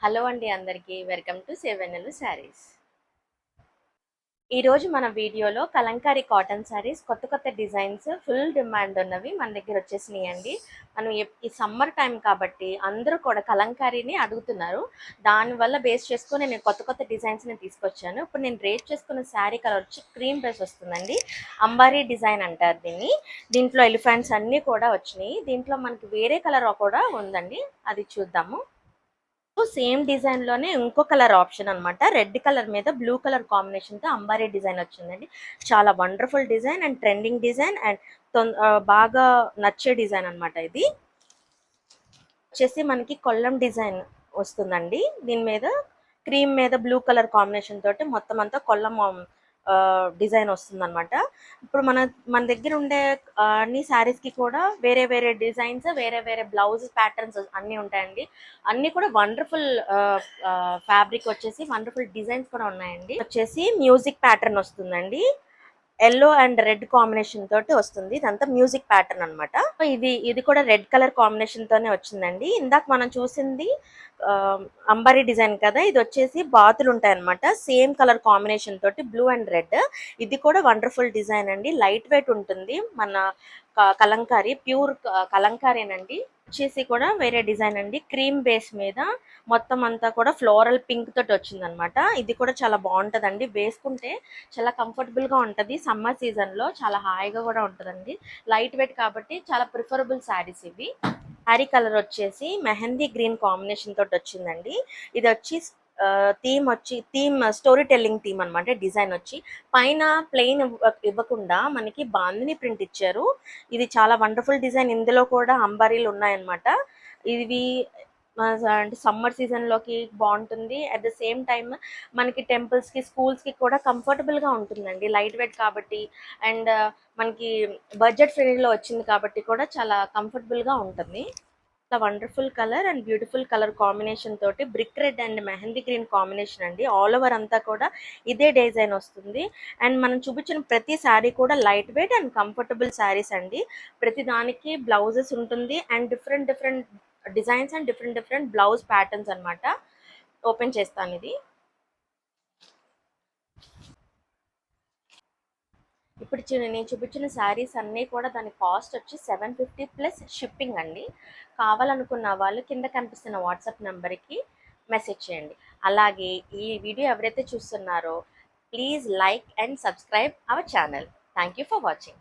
Hello అండి అందరికీ welcome to సేవెన్నెలు saris. ఈరోజు మన వీడియోలో కలంకారీ కాటన్ శారీస్ కొత్త డిజైన్స్ ఫుల్ డిమాండ్ ఉన్నవి మన దగ్గర వచ్చేసినాయండి. మనం ఈ సమ్మర్ టైం కాబట్టి అందరూ కూడా కలంకారీని అడుగుతున్నారు. దానివల్ల బేస్ చేసుకొని నేను కొత్త డిజైన్స్ని తీసుకొచ్చాను. ఇప్పుడు నేను రేట్ చేసుకున్న శారీ కలర్ వచ్చి క్రీమ్ బేస్ వస్తుందండి. అంబారీ డిజైన్ అంటారు దీన్ని. దీంట్లో ఎలిఫెంట్స్ అన్నీ కూడా వచ్చినాయి. దీంట్లో మనకి వేరే కలర్ కూడా ఉందండి, అది చూద్దాము. సేమ్ డిజైన్ లోనే ఇంకో కలర్ ఆప్షన్ అనమాట. రెడ్ కలర్ మీద బ్లూ కలర్ కాంబినేషన్ తో అంబారీ డిజైన్ వచ్చిందండి. చాలా wonderful design and trending design and బాగా నచ్చే డిజైన్ అనమాట. ఇది వచ్చేసి మనకి కొల్లం డిజైన్ వస్తుందండి. దీని మీద క్రీమ్ మీద బ్లూ కలర్ కాంబినేషన్ తోటి మొత్తం అంతా కొల్లం డిజైన్ వస్తుందన్నమాట. ఇప్పుడు మన దగ్గర ఉండే అన్ని శారీస్కి కూడా వేరే డిజైన్స్, వేరే బ్లౌజ్ ప్యాటర్న్స్ అన్నీ ఉంటాయండి. అన్నీ కూడా వండర్ఫుల్ ఫ్యాబ్రిక్ వచ్చేసి వండర్ఫుల్ డిజైన్స్ కూడా ఉన్నాయండి. వచ్చేసి మ్యూజిక్ ప్యాటర్న్ వస్తుందండి. ఎల్లో అండ్ రెడ్ కాంబినేషన్ తోటి వస్తుంది. ఇదంతా మ్యూజిక్ ప్యాటర్న్ అనమాట. ఇది కూడా రెడ్ కలర్ కాంబినేషన్ తోనే వచ్చిందండి. ఇందాక మనం చూసింది అంబారీ డిజైన్ కదా, ఇది వచ్చేసి బాతులు ఉంటాయి అనమాట. సేమ్ కలర్ కాంబినేషన్ తోటి బ్లూ అండ్ రెడ్. ఇది కూడా వండర్ఫుల్ డిజైన్ అండి. లైట్ వెయిట్ ఉంటుంది. మన కలంకారీ ప్యూర్ కలంకారీనండి. వచ్చేసి కూడా వేరే డిజైన్ అండి. క్రీమ్ బేస్ మీద మొత్తం అంతా కూడా ఫ్లోరల్ పింక్ తోటి వచ్చింది అనమాట. ఇది కూడా చాలా బాగుంటుందండి. వేసుకుంటే చాలా కంఫర్టబుల్ గా ఉంటుంది. సమ్మర్ సీజన్ లో చాలా హాయిగా కూడా ఉంటుందండి. లైట్ వెయిట్ కాబట్టి చాలా ప్రిఫరబుల్ శారీస్ ఇవి. శారీ కలర్ వచ్చేసి మెహందీ గ్రీన్ కాంబినేషన్ తోటి వచ్చిందండి. ఇది వచ్చి థీమ్ స్టోరీ టెల్లింగ్ థీమ్ అనమాట. డిజైన్ వచ్చి పైన ప్లెయిన్ ఇవ్వకుండా మనకి బాందిని ప్రింట్ ఇచ్చారు. ఇది చాలా వండర్ఫుల్ డిజైన్. ఇందులో కూడా అంబారీలు ఉన్నాయన్నమాట. ఇవి అంటే సమ్మర్ సీజన్ లోకి బాగుంటుంది. అట్ ద సేమ్ టైమ్ మనకి టెంపుల్స్ కి, స్కూల్స్ కి కూడా కంఫర్టబుల్ గా ఉంటుందండి. లైట్ వెయిట్ కాబట్టి అండ్ మనకి బడ్జెట్ ఫ్రెండ్లీలో వచ్చింది కాబట్టి కూడా చాలా కంఫర్టబుల్ గా ఉంటుంది. Wonderful colour and beautiful colour combination తోటి brick red and mehndi green combination అండి. ఆల్ ఓవర్ అంతా కూడా ఇదే డిజైన్ వస్తుంది. అండ్ మనం చూపించిన ప్రతి శారీ కూడా light weight and comfortable saris అండి. ప్రతి దానికి బ్లౌజెస్ ఉంటుంది and different designs and different blouse patterns అనమాట. ఓపెన్ చేస్తాను ఇది. ఇప్పుడు నేను చూపించిన శారీస్ అన్నీ కూడా దాని కాస్ట్ వచ్చి 750 ప్లస్ షిప్పింగ్ అండి. కావాలనుకున్న వాళ్ళు కింద కనిపిస్తున్న వాట్సాప్ నెంబర్కి మెసేజ్ చేయండి. అలాగే ఈ వీడియో ఎవరైతే చూస్తున్నారో please like and subscribe our channel. Thank you for watching.